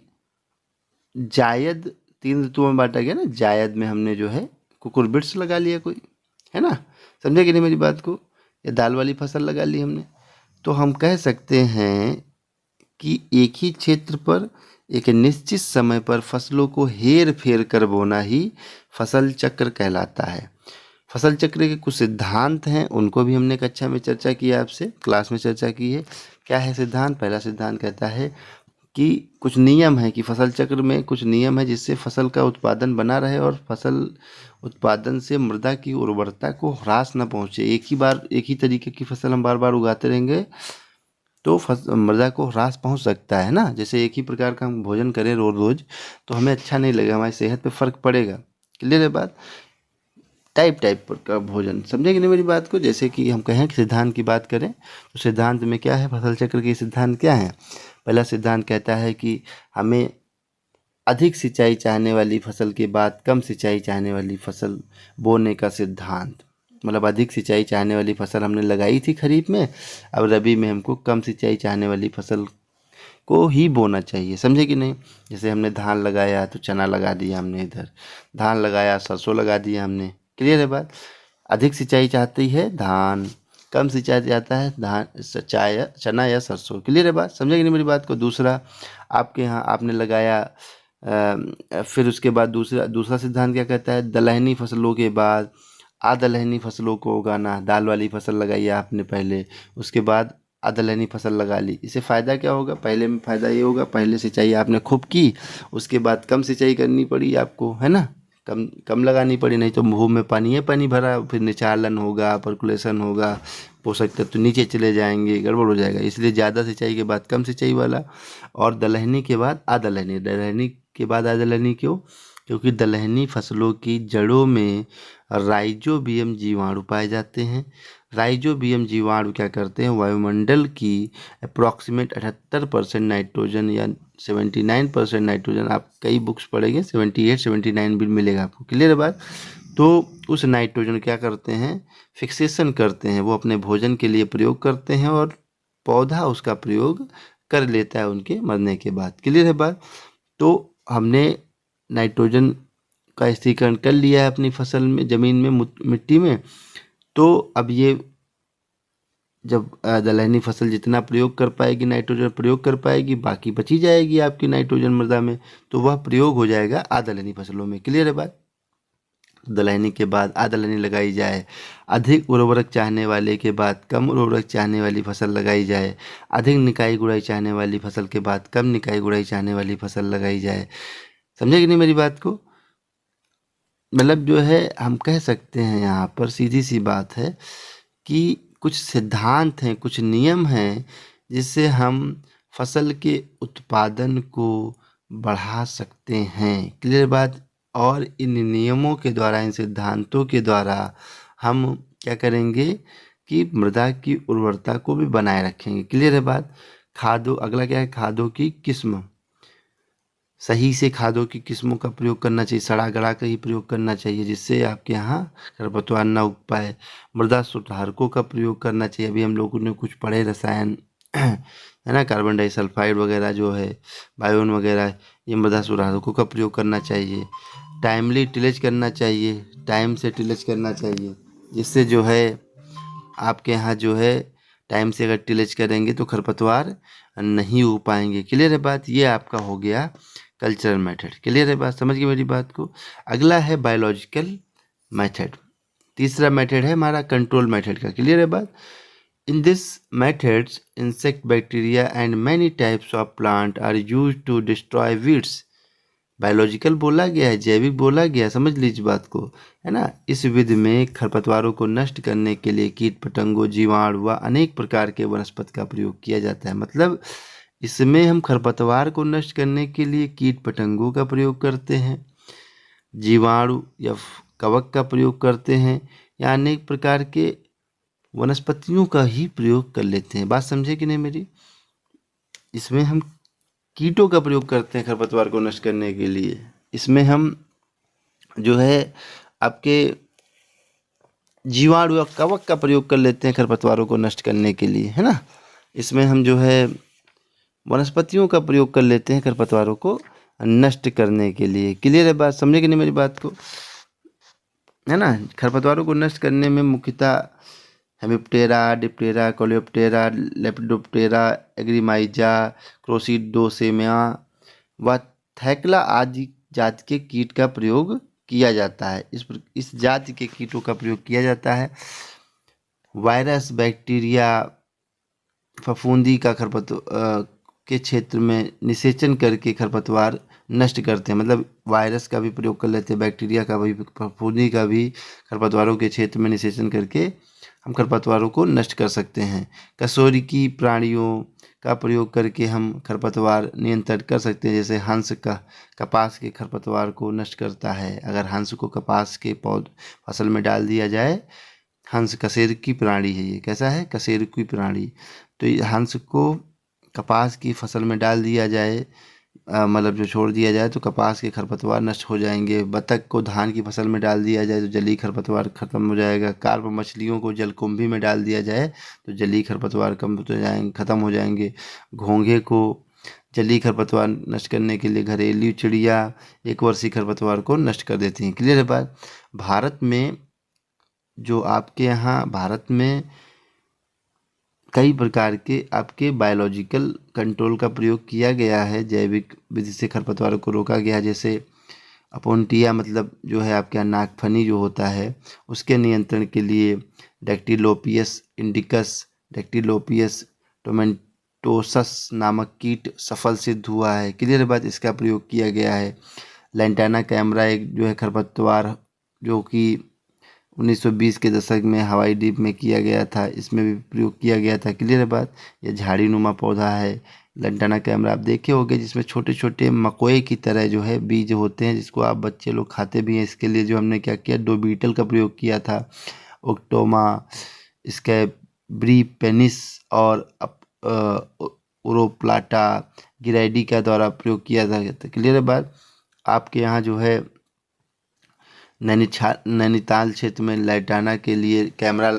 जायद 3 ऋतुओं में बांटा गया ना, जायद में हमने जो है कुकुरबिट्स लगा लिया कोई, है ना, समझे कि नहीं मेरी बात को, या दाल वाली फसल लगा ली हमने। तो हम कह सकते हैं कि एक ही क्षेत्र पर एक निश्चित समय पर फसलों को हेर फेर कर बोना ही फसल चक्र कहलाता है। फसल चक्र के कुछ सिद्धांत हैं, उनको भी हमने कक्षा में चर्चा की, आपसे क्लास में चर्चा की है। क्या है सिद्धांत? पहला सिद्धांत कहता है कि कुछ नियम है, कि फसल चक्र में कुछ नियम है जिससे फसल का उत्पादन बना रहे और फसल उत्पादन से मृदा की उर्वरता को ह्रास न पहुँचे। एक ही तरीके की फसल हम बार बार उगाते रहेंगे तो मृदा को ह्रास पहुंच सकता है ना। जैसे एक ही प्रकार का हम भोजन करें रोज रोज तो हमें अच्छा नहीं लगेगा, हमारी सेहत पे फर्क पड़ेगा। क्लियर है बात? टाइप पर का भोजन, समझेंगे नहीं मेरी बात को? जैसे कि हम कहें कि सिद्धांत की बात करें तो सिद्धांत में क्या है, फसल चक्र के सिद्धांत क्या है? पहला सिद्धांत कहता है कि हमें अधिक सिंचाई चाहने वाली फसल के बाद कम सिंचाई चाहने वाली फसल बोने का सिद्धांत। मतलब अधिक सिंचाई चाहने वाली फसल हमने लगाई थी खरीफ में, अब रबी में हमको कम सिंचाई चाहने वाली फसल को ही बोना चाहिए, समझे कि नहीं? जैसे हमने धान लगाया तो चना लगा दिया हमने, इधर धान लगाया सरसों लगा दिया हमने। क्लियर है बात? अधिक सिंचाई चाहती है धान, कम सिंचाई चाहता है धान, चना या सरसों। क्लियर है बात? समझे कि नहीं मेरी बात को? दूसरा, आपके यहाँ आपने लगाया, फिर उसके बाद दूसरा सिद्धांत क्या कहता है? दलहनी फसलों के बाद अदलहनी फसलों को उगाना। दाल वाली फसल लगाई आपने पहले, उसके बाद अदलहनी फसल लगा ली। इससे फ़ायदा क्या होगा? पहले में फ़ायदा ये होगा, पहले सिंचाई आपने खूब की, उसके बाद कम सिंचाई करनी पड़ी आपको, है ना, कम कम लगानी पड़ी, नहीं तो भूमि में पानी भरा, फिर निचालन होगा, पर्कुलेशन होगा, पोषक तत्व नीचे चले जाएंगे, गड़बड़ हो जाएगा। इसलिए ज़्यादा सिंचाई के बाद कम सिंचाई वाला, और दलहनी के बाद अदलहनी। दलहनी के बाद अदलहनी क्यों? क्योंकि दलहनी फसलों की जड़ों में राइजोबियम जीवाणु पाए जाते हैं। राइजोबियम जीवाणु क्या करते हैं? वायुमंडल की अप्रॉक्सीमेट 78% नाइट्रोजन या 79% नाइट्रोजन, आप कई बुक्स पढ़ेंगे 78-79 भी मिलेगा आपको। क्लियर है बात? तो उस नाइट्रोजन क्या करते हैं? फिक्सेशन करते हैं, वो अपने भोजन के लिए प्रयोग करते हैं और पौधा उसका प्रयोग कर लेता है उनके मरने के बाद। क्लियर है बात? तो हमने नाइट्रोजन का स्थिरीकरण कर लिया है अपनी फसल में, ज़मीन में, मिट्टी में। तो अब ये जब दलहनी फसल जितना प्रयोग कर पाएगी, नाइट्रोजन प्रयोग कर पाएगी, बाकी बची जाएगी आपकी नाइट्रोजन मृदा में, तो वह प्रयोग हो जाएगा अदलहनी फसलों में। क्लियर है बात? दलहनी के बाद अदलहनी लगाई जाए, अधिक उर्वरक चाहने वाले के बाद कम उर्वरक चाहने वाली फसल लगाई जाए, अधिक निकाई गुड़ाई चाहने वाली फसल के बाद कम निकाई गुड़ाई चाहने वाली फसल लगाई जाए। समझे कि नहीं मेरी बात को? मतलब जो है हम कह सकते हैं यहाँ पर सीधी सी बात है कि कुछ सिद्धांत हैं, कुछ नियम हैं जिससे हम फसल के उत्पादन को बढ़ा सकते हैं। क्लियर बात? और इन नियमों के द्वारा, इन सिद्धांतों के द्वारा हम क्या करेंगे कि मृदा की उर्वरता को भी बनाए रखेंगे। क्लियर है बात? खादों, अगला क्या है? खादों की किस्म। सही से खादों की किस्मों का प्रयोग करना चाहिए, सड़ा गड़ा कर ही प्रयोग करना चाहिए, जिससे आपके यहाँ खरपतवार ना उग पाए। मृदा सुधारकों का प्रयोग करना चाहिए, अभी हम लोगों ने कुछ पढ़े रसायन है ना, कार्बन डाइसल्फाइड वगैरह जो है, बायोन वगैरह, ये मृदा सुधारकों का प्रयोग करना चाहिए। टाइमली टिलेज करना चाहिए, टाइम से टिलेज करना चाहिए, जिससे जो है आपके यहाँ जो है टाइम से अगर टिलेज करेंगे तो खरपतवार नहीं उग पाएंगे। क्लियर है बात? ये आपका हो गया कल्चरल मेथड। क्लियर है बात? समझ गए मेरी बात को? अगला है बायोलॉजिकल मेथड। तीसरा मेथड है हमारा कंट्रोल मेथड का। क्लियर है बात? In this methods insect, bacteria and many types of plant are used to destroy weeds. Biological बोला गया है, जैविक बोला गया है, समझ लीजिए बात को, है ना। इस विधि में खरपतवारों को नष्ट करने के लिए कीट पतंगों, जीवाणु व अनेक प्रकार के वनस्पति का प्रयोग किया जाता है। मतलब इसमें हम खरपतवार को नष्ट करने के लिए कीट पतंगों का प्रयोग करते हैं, जीवाणु या कवक का प्रयोग करते हैं, या अनेक प्रकार के वनस्पतियों का ही प्रयोग कर लेते हैं। बात समझे कि नहीं मेरी। इसमें हम कीटों का प्रयोग करते हैं खरपतवार को नष्ट करने के लिए। इसमें हम जो है आपके जीवाणु या कवक का प्रयोग कर लेते हैं खरपतवारों को नष्ट करने के लिए, है ना। इसमें हम जो है वनस्पतियों का प्रयोग कर लेते हैं खरपतवारों को नष्ट करने के लिए। क्लियर है बात, समझे कि नहीं मेरी बात को, है ना। खरपतवारों को नष्ट करने में मुख्यतः हेमिप्टेरा, डिप्टेरा, कोलेप्टेरा, लेपिडोप्टेरा, एग्रीमाइजा, क्रोसिडोसेमिया व थैक्ला आदि जाति के कीट का प्रयोग किया जाता है। इस जाति के कीटों का प्रयोग किया जाता है। वायरस, बैक्टीरिया, फफूंदी का के क्षेत्र में निषेचन करके खरपतवार नष्ट करते हैं। मतलब वायरस का भी प्रयोग कर लेते हैं, बैक्टीरिया का भी, फफूंदी का भी खरपतवारों के क्षेत्र में निषेचन करके हम खरपतवारों को नष्ट कर सकते हैं। कशेरुकी प्राणियों का प्रयोग करके हम खरपतवार नियंत्रण कर सकते हैं। जैसे हंस का कपास के खरपतवार को नष्ट करता है। अगर हंस को कपास के फसल में डाल दिया जाए, हंस कशेरुकी प्राणी है, ये कैसा है, कशेरुकी प्राणी। तो ये हंस को कपास की फसल में डाल दिया जाए, मतलब जो छोड़ दिया जाए, तो कपास के खरपतवार नष्ट हो जाएंगे। बतख को धान की फसल में डाल दिया जाए तो जलीय खरपतवार खत्म हो जाएगा। कार्प मछलियों को जलकुंभी में डाल दिया जाए तो जलीय खरपतवार खत्म हो जाएंगे। घोंघे को जलीय खरपतवार नष्ट करने के लिए घरेलू चिड़िया एक वर्षीय खरपतवार को नष्ट कर देती हैं। क्लियर है बात। भारत में जो आपके यहाँ भारत में कई प्रकार के आपके बायोलॉजिकल कंट्रोल का प्रयोग किया गया है। जैविक विधि से खरपतवारों को रोका गया है। जैसे अपोन्टिया, मतलब जो है आपके यहाँ नागफनी जो होता है, उसके नियंत्रण के लिए डैक्टिलोपियस इंडिकस, डैक्टिलोपियस टोमेटोसस नामक कीट सफल सिद्ध हुआ है। क्लियर बात, इसका प्रयोग किया गया है। लैंटाना कैमरा एक जो है खरपतवार जो कि 1920 के दशक में हवाई द्वीप में किया गया था, इसमें भी प्रयोग किया गया था। क्लियर है बात। यह झाड़ी नुमा पौधा है लैंटाना कैमरा, आप देखे होंगे, जिसमें छोटे छोटे मकोए की तरह जो है बीज होते हैं, जिसको आप बच्चे लोग खाते भी हैं। इसके लिए जो हमने क्या किया, 2 बीटल का प्रयोग किया था, ओक्टोमा, स्कैब्रीपेनिस और ओरोप्लाटा गिराइडी का द्वारा प्रयोग किया था। क्लियर है बात। आपके यहाँ जो है नैनीताल क्षेत्र में लैंटाना के लिए कैमरा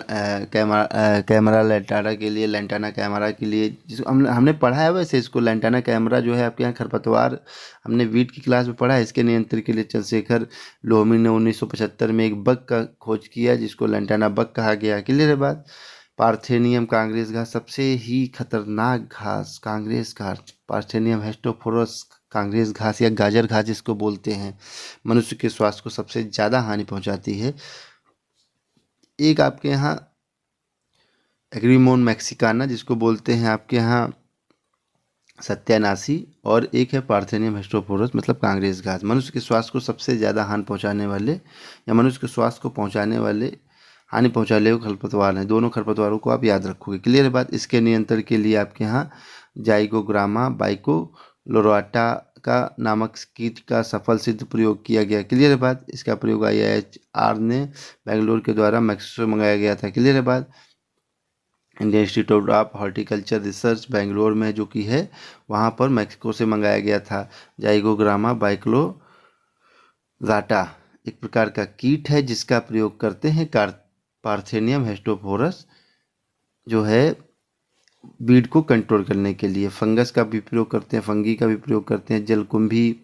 लैंटाना के लिए, लैंटाना कैमरा के लिए, जिसको हमने पढ़ा है। वैसे इसको लैंटाना कैमरा जो है आपके यहाँ खरपतवार हमने वीट की क्लास में पढ़ा है। इसके नियंत्रण के लिए चंद्रशेखर लोमी ने 1975 में एक बग का खोज किया, जिसको लैंटाना बग कहा गया। क्लियर है बात। पार्थेनियम कांग्रेस घास, सबसे ही खतरनाक घास कांग्रेस घास, पार्थेनियम हेस्टोफोरस कांग्रेस घास या गाजर घास जिसको बोलते हैं, मनुष्य के स्वास्थ्य को सबसे ज़्यादा हानि पहुंचाती है। एक आपके यहाँ एग्रीमोन मैक्सिकाना जिसको बोलते हैं आपके यहाँ सत्यानाशी, और एक है पार्थेनियम हेस्टोफोरस मतलब कांग्रेस घास। मनुष्य के स्वास्थ्य को सबसे ज़्यादा हानि पहुंचाने वाले या मनुष्य के स्वास्थ्य को पहुंचाने वाले हानि पहुंचाने वाले खरपतवार हैं। दोनों खरपतवारों को आप याद रखोगे। क्लियर है बात। इसके नियंत्रण के लिए आपके यहाँ जाइगोग्रामा बाइकोलोराटा का नामक कीट का सफल सिद्ध प्रयोग किया गया। क्लियर है बात। इसका प्रयोग IIHR ने बेंगलोर के द्वारा मैक्सिको से मंगाया गया था। क्लियर है बात। Indian institute of horticulture research Bangalore में जो कि है, वहाँ पर मैक्सिको से मंगाया गया था। जाइगोग्रामा बाइकोलोराटा एक प्रकार का कीट है जिसका प्रयोग करते हैं पार्थेनियम हेस्टोफोरस जो है बीड को कंट्रोल करने के लिए। फंगस का भी प्रयोग करते हैं, फंगी का भी प्रयोग करते हैं। जलकुंभी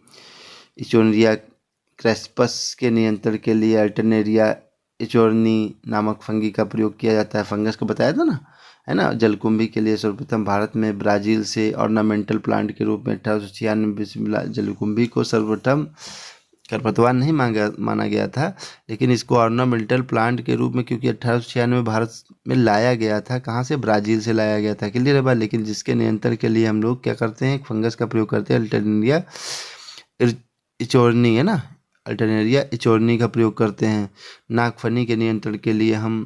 इचोरिया क्रेस्पस के नियंत्रण के लिए अल्टरनेरिया इचोरनी नामक फंगी का प्रयोग किया जाता है। फंगस को बताया था ना, है ना। जलकुंभी के लिए सर्वप्रथम भारत में ब्राज़ील से ऑर्नामेंटल प्लांट के रूप में 1896 में जलकुंभी को सर्वप्रथम खरपतवार नहीं माना गया था, लेकिन इसको ऑर्नामेंटल प्लांट के रूप में, क्योंकि 1896 में भारत में लाया गया था। कहाँ से? ब्राज़ील से लाया गया था। क्लियर है बात। लेकिन जिसके नियंत्रण के लिए हम लोग क्या करते हैं, फंगस का प्रयोग करते हैं, अल्टरनेरिया इचोरनी है ना, अल्टरनेरिया इचोरनी का प्रयोग करते हैं। नागफनी के नियंत्रण के लिए हम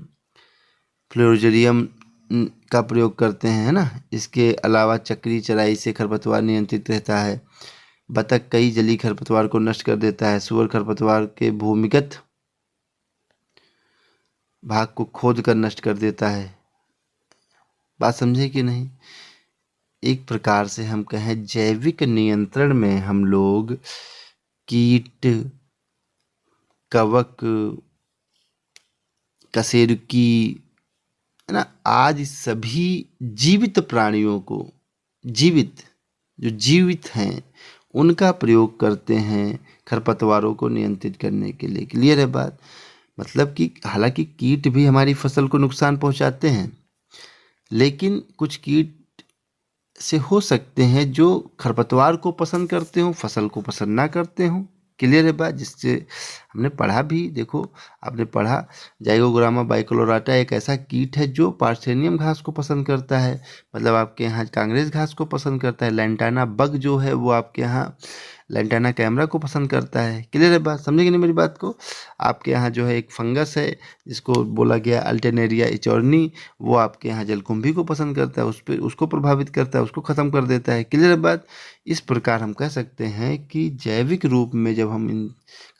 फ्लोरिजेरियम का प्रयोग करते हैं, है ना। इसके अलावा चक्री चराई से खरपतवार नियंत्रित रहता है। बतख कई जलीय खरपतवार को नष्ट कर देता है। सूअर खरपतवार के भूमिगत भाग को खोद कर नष्ट कर देता है। बात समझे कि नहीं। एक प्रकार से हम कहें जैविक नियंत्रण में हम लोग कीट, कवक, कशेरुकी, है ना, आज सभी जीवित प्राणियों को, जो जीवित हैं उनका प्रयोग करते हैं खरपतवारों को नियंत्रित करने के लिए। क्लियर है बात। मतलब कि हालांकि कीट भी हमारी फसल को नुकसान पहुंचाते हैं, लेकिन कुछ कीट से हो सकते हैं जो खरपतवार को पसंद करते हो, फसल को पसंद ना करते हो। क्लियर है बात। जिससे हमने पढ़ा भी, देखो आपने पढ़ा जाइगोग्रामा बाइकोलोराटा एक ऐसा कीट है जो पार्थेनियम घास को पसंद करता है, मतलब आपके यहाँ कांग्रेस घास को पसंद करता है। लैंटाना बग जो है वो आपके यहाँ लैंटाना कैमरा को पसंद करता है। क्लियर है बात, समझे कि नहीं मेरी बात को। आपके यहाँ जो है एक फंगस है जिसको बोला गया अल्टरनेरिया इचोरनी, वो आपके यहाँ जलकुंभी को पसंद करता है, उस पर उसको प्रभावित करता है, उसको ख़त्म कर देता है। क्लियर है बात। इस प्रकार हम कह सकते हैं कि जैविक रूप में जब हम इन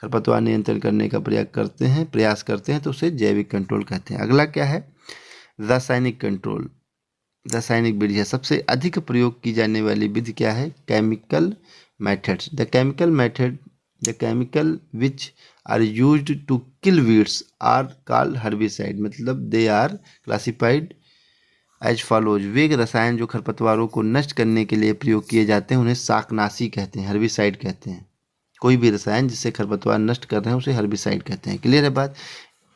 खरपतवार नियंत्रण करने का प्रयास करते हैं तो उसे जैविक कंट्रोल कहते हैं। अगला क्या है, रासायनिक कंट्रोल। रासायनिक विधि है। सबसे अधिक प्रयोग की जाने वाली विधि क्या है, chemical methods. The chemical which are used to kill weeds are called herbicide. मतलब they are classified as follows. वे रसायन जो खरपतवारों को नष्ट करने के लिए प्रयोग किए जाते हैं उन्हें शाकनाशी कहते हैं, हर्बिसाइड कहते हैं। कोई भी रसायन जिससे खरपतवार नष्ट कर रहे हैं उसे हर्बिसाइड कहते हैं। क्लियर है बात।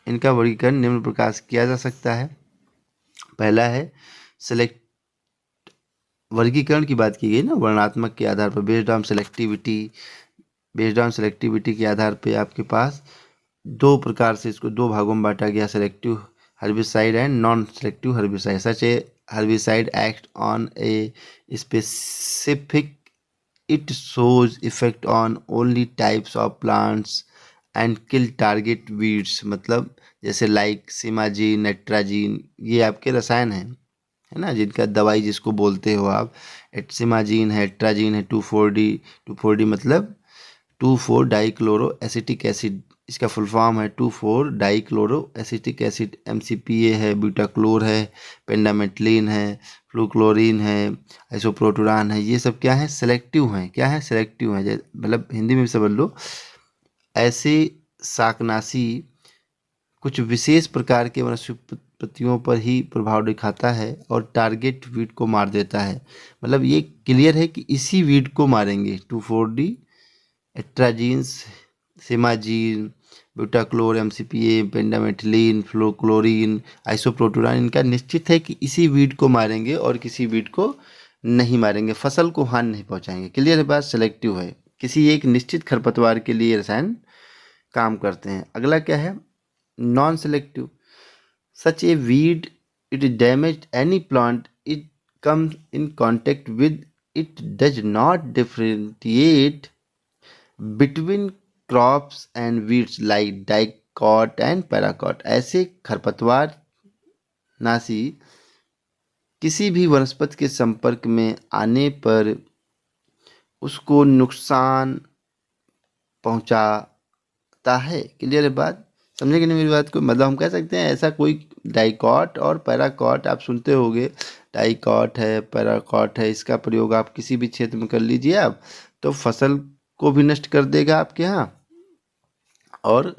इनका वर्गीकरण निम्न प्रकार से किया जा सकता है। पहला है सेलेक्ट, वर्गीकरण की बात की गई ना, वर्णात्मक के आधार पर, बेस्ड ऑन सेलेक्टिविटी के आधार पे आपके पास दो प्रकार से इसको दो भागों में बांटा गया, selective herbicide and non selective herbicide. Such A herbicide act on a specific, it shows effect on only types of plants and kill target weeds. मतलब जैसे लाइक सिमाजीन, नेट्राजीन, ये आपके रसायन हैं, है ना, जिनका दवाई जिसको बोलते हो आप। एट्सिमाजीन है, एट्राजीन है, 2,4-D मतलब 2,4-डाइक्लोरो एसिटिक एसिड, इसका फुल फॉर्म है 2,4-डाइक्लोरो एसिटिक एसिड। MCPA है, ब्यूटाक्लोर है, पेंडामेथलिन है, फ्लूक्लोरीन है, आइसोप्रोटुरान है। ये सब क्या है, सेलेक्टिव हैं। क्या है, सेलेक्टिव हैं। मतलब हिंदी में भी समझ लो, ऐसे शाकनाशी कुछ विशेष प्रकार के वनस्पतियों पर ही प्रभाव दिखाता है और टारगेट वीड को मार देता है। मतलब ये क्लियर है कि इसी वीड को मारेंगे। 2,4-D, एट्राजीन्स, सिमाजीन, ब्यूटाक्लोर, MCPA, पेंडामेथिलीन, फ्लोक्लोरीन, आइसोप्रोटुरान, इनका निश्चित है कि इसी वीड को मारेंगे और किसी वीड को नहीं मारेंगे, फसल को हानि नहीं पहुंचाएंगे। क्लियर है बात। सेलेक्टिव है, किसी एक निश्चित खरपतवार के लिए रसायन काम करते हैं। अगला क्या है, non selective. Such A weed it damage any plant it comes in contact with, it does not differentiate between crops and weeds like dicot and paraquat। ऐसे खरपतवार नाशी किसी भी वनस्पति के संपर्क में आने पर उसको नुकसान पहुंचाता है। क्लियर है बात, समझे कि नहीं मेरी बात को। मतलब हम कह सकते हैं ऐसा कोई डाइकॉट और पैराकॉट आप सुनते होंगे, डाइकॉट है, पैराकॉट है, इसका प्रयोग आप किसी भी क्षेत्र में कर लीजिए आप, तो फसल को भी नष्ट कर देगा आपके यहाँ और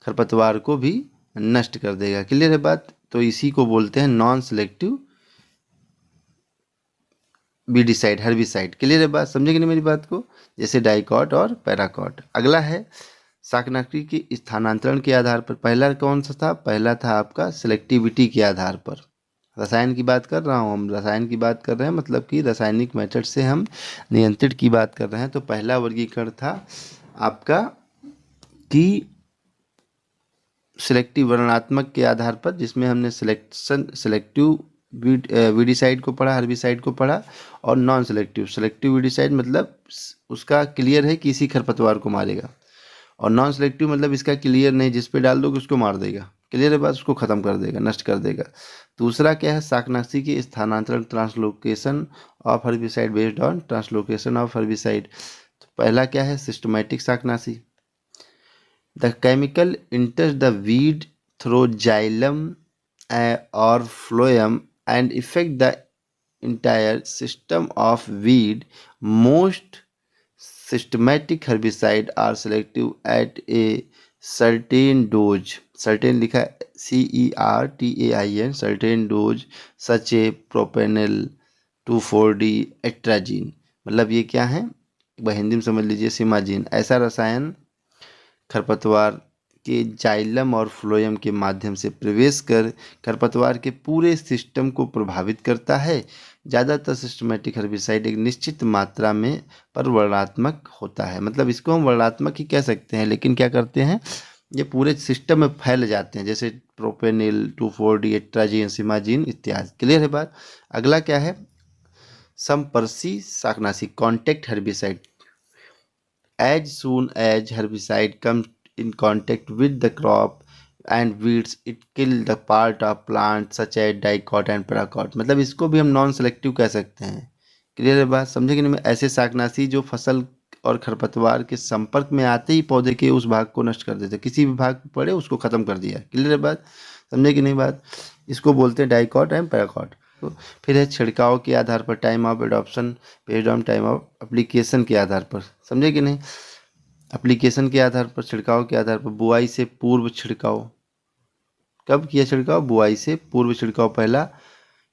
खरपतवार को भी नष्ट कर देगा। क्लियर है बात। तो इसी को बोलते हैं नॉन सेलेक्टिव बीडिसाइड, हर्बिसाइड। क्लियर है बात, समझे कि नहीं मेरी बात को, जैसे डाइकॉट और पैराकॉट। अगला है शाकनाशी के स्थानांतरण के आधार पर। पहला कौन सा था, पहला था आपका सेलेक्टिविटी के आधार पर। रसायन की बात कर रहा हूँ, हम रसायन की बात कर रहे हैं, मतलब कि रासायनिक मेथड से हम नियंत्रित की बात कर रहे हैं। तो पहला वर्गीकरण था आपका कि सिलेक्टिव, वर्णनात्मक के आधार पर, जिसमें हमने सेलेक्टिव वीडिसाइड को पढ़ा, हर्बिसाइड को पढ़ा, और नॉन सेलेक्टिव सेलेक्टिव वीडिसाइड मतलब उसका क्लियर है कि इसी खरपतवार को मारेगा, और नॉन सेलेक्टिव मतलब इसका क्लियर नहीं, जिस पे डाल दोगे उसको मार देगा, क्लियर है बात, उसको खत्म कर देगा, नष्ट कर देगा। दूसरा क्या है, शाकनाशी के स्थानांतरण translocation of herbicide based on translocation of herbicide. तो पहला क्या है, सिस्टमैटिक शाकनाशी। The chemical इंटर्स the weed through xylem और phloem and affect the entire system of weed. Most systematic herbicide are selective at a certain dose. Certain लिखा है CERTAIN, certain dose such a propanol 2,4-D atrazine। मतलब ये क्या है, एक बार हिंदी में समझ लीजिए, सिमाजीन ऐसा रसायन खरपतवार के जाइलम और फ्लोएम के माध्यम से प्रवेश कर खरपतवार के पूरे सिस्टम को प्रभावित करता है। ज़्यादातर सिस्टमेटिक हर्बिसाइड एक निश्चित मात्रा में पर वर्णात्मक होता है, मतलब इसको हम वर्णात्मक ही कह सकते हैं, लेकिन क्या करते हैं, ये पूरे सिस्टम में फैल जाते हैं, जैसे प्रोपेनिल 2,4-D एट्राजीन, सिमाजीन इत्यादि। क्लियर है बात। अगला क्या है, संपर्शी शाकनाशी, contact herbicide. As soon as herbicide comes in contact with the crop and weeds, it kill the part of plant such as dicot and paraquat। मतलब इसको भी हम नॉन सेलेक्टिव कह सकते हैं। क्लियर है बात, समझे कि नहीं। ऐसे शाकनाशी जो फसल और खरपतवार के संपर्क में आते ही पौधे के उस भाग को नष्ट कर देते, किसी भी भाग पर पड़े उसको खत्म कर दिया। क्लियर है बात, समझे कि नहीं बात। इसको बोलते हैं डाइकॉट एंड पैराकॉट। फिर है छिड़काव के आधार पर, time of adoption based on time of application के आधार पर, समझे कि नहीं। एप्लीकेशन के आधार पर, छिड़काव के आधार पर, बुआई से पूर्व छिड़काव। कब किया छिड़काव, बुआई से पूर्व छिड़काव पहला।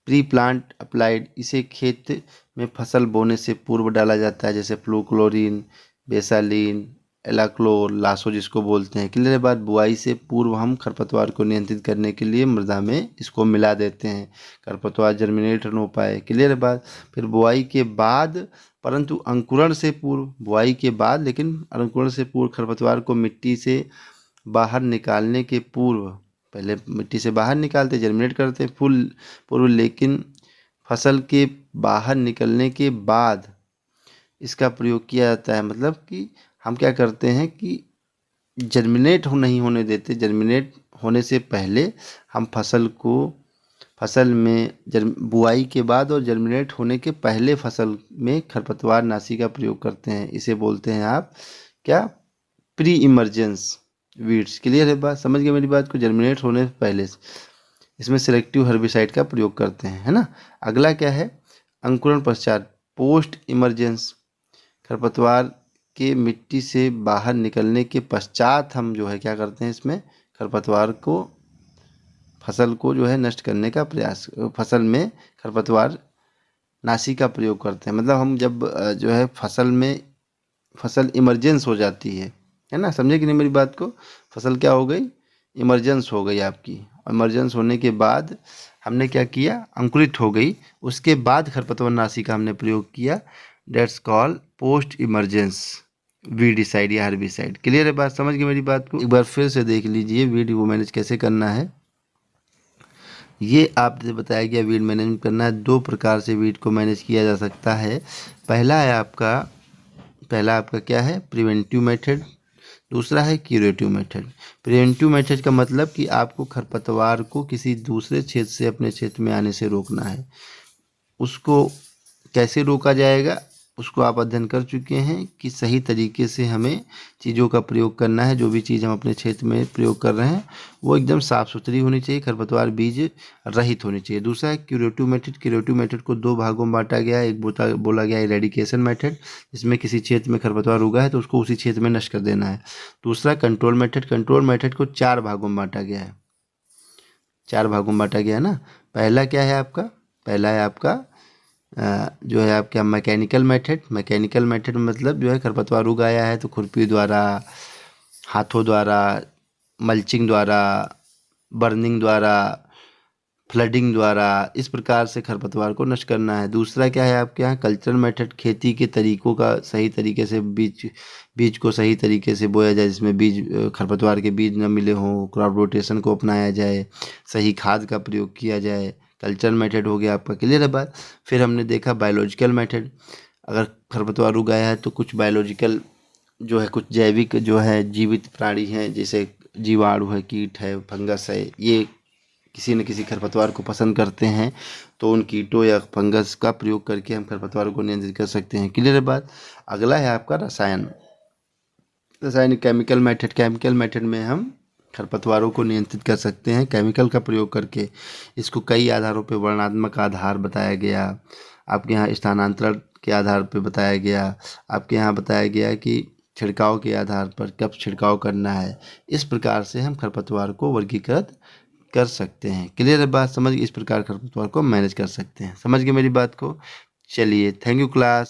प्री प्लांट अप्लाइड, इसे खेत में फसल बोने से पूर्व डाला जाता है, जैसे फ्लूक्लोरीन, बेसालीन, एलाक्लोर, लासो जिसको बोलते हैं। क्लियर बात। बुआई से पूर्व हम खरपतवार को नियंत्रित करने के लिए मृदा में इसको मिला देते हैं, खरपतवार जर्मिनेट न हो पाए। क्लियर बात। फिर बुआई के बाद, परंतु अंकुरण से पूर्व, बुआई के बाद लेकिन अंकुरण से पूर्व खरपतवार को मिट्टी से बाहर निकालने के पूर्व, पहले मिट्टी से बाहर निकालते, जर्मिनेट करते फुल पूर्व, लेकिन फसल के बाहर निकलने के बाद इसका प्रयोग किया जाता है। मतलब कि हम क्या करते हैं कि जर्मिनेट नहीं होने देते, जर्मिनेट होने से पहले हम फसल में बुआई के बाद और जर्मिनेट होने के पहले फसल में खरपतवार नाशी का प्रयोग करते हैं। इसे बोलते हैं आप क्या, प्री इमरजेंस वीड्स। क्लियर है बात, समझ गए मेरी बात को। जर्मिनेट होने से पहले इसमें सिलेक्टिव हर्बिसाइड का प्रयोग करते हैं, है ना। अगला क्या है, अंकुरण पश्चात, पोस्ट इमरजेंस। खरपतवार के मिट्टी से बाहर निकलने के पश्चात हम जो है क्या करते हैं, इसमें खरपतवार को, फसल को जो है नष्ट करने का प्रयास, फसल में खरपतवार नाशी का प्रयोग करते हैं। मतलब हम जब जो है फसल इमरजेंस हो जाती है ना, समझे कि नहीं मेरी बात को। फसल क्या हो गई, इमरजेंस हो गई आपकी। इमरजेंस होने के बाद हमने क्या किया, अंकुरित हो गई, उसके बाद खरपतवार नाशी का हमने प्रयोग किया। That's call post emergence weedicide या हर्बिसाइड। क्लियर है बात, समझ गए मेरी बात को। एक बार फिर से देख लीजिए वीड को मैनेज कैसे करना है। ये आपसे बताया गया वीड मैनेजमेंट करना है। दो प्रकार से वीड को मैनेज किया जा सकता है। पहला आपका क्या है, प्रिवेंटिव मेथड। दूसरा है क्यूरेटिव मेथड। प्रिवेंटिव मेथड का मतलब कि आपको खरपतवार को किसी दूसरे क्षेत्र से अपने क्षेत्र में आने से रोकना है। उसको कैसे रोका जाएगा, उसको आप अध्ययन कर चुके हैं कि सही तरीके से हमें चीज़ों का प्रयोग करना है। जो भी चीज़ हम अपने क्षेत्र में प्रयोग कर रहे हैं वो एकदम साफ़ सुथरी होनी चाहिए, खरपतवार बीज रहित होनी चाहिए। दूसरा है क्यूरेटिव मेथड। क्यूरेटिव मेथड को दो भागों में बांटा गया है। एक बोला गया है इरेडिकेशन मेथड, जिसमें किसी क्षेत्र में खरपतवार उगा है तो उसको उसी क्षेत्र में नष्ट कर देना है। दूसरा कंट्रोल मेथड। कंट्रोल मेथड को चार भागों में बांटा गया है, ना। पहला क्या है आपका, पहला है आपका जो है आपका मैकेनिकल मेथड। मैकेनिकल मेथड मतलब जो है खरपतवार उगाया है तो खुरपी द्वारा, हाथों द्वारा, मल्चिंग द्वारा, बर्निंग द्वारा, फ्लडिंग द्वारा, इस प्रकार से खरपतवार को नष्ट करना है। दूसरा क्या है आपके यहाँ कल्चरल मेथड। खेती के तरीकों का सही तरीके से बीज को सही तरीके से बोया जाए, जिसमें खरपतवार के बीज न मिले हों। क्रॉप रोटेशन को अपनाया जाए, सही खाद का प्रयोग किया जाए। कल्चर मेथड हो गया आपका, क्लियर है बात। फिर हमने देखा बायोलॉजिकल मेथड, अगर खरपतवार उगाया है तो कुछ बायोलॉजिकल जो है, कुछ जैविक जो है जीवित प्राणी हैं, जैसे जीवाणु है, कीट है, फंगस है, ये किसी न किसी खरपतवार को पसंद करते हैं, तो उन कीटों या फंगस का प्रयोग करके हम खरपतवारों को नियंत्रित कर सकते हैं, क्लियर है बात। अगला है आपका रासायनिक केमिकल मेथड। केमिकल मेथड में हम खरपतवारों को नियंत्रित कर सकते हैं केमिकल का प्रयोग करके। इसको कई आधारों पर, वर्णनात्मक आधार बताया गया, आपके यहाँ स्थानांतरण के आधार पर बताया गया, आपके यहाँ बताया गया कि छिड़काव के आधार पर कब छिड़काव करना है। इस प्रकार से हम खरपतवार को वर्गीकृत कर सकते हैं, क्लियर है बात। समझ, इस प्रकार खरपतवार को मैनेज कर सकते हैं। समझ गए मेरी बात को? चलिए, थैंक यू क्लास।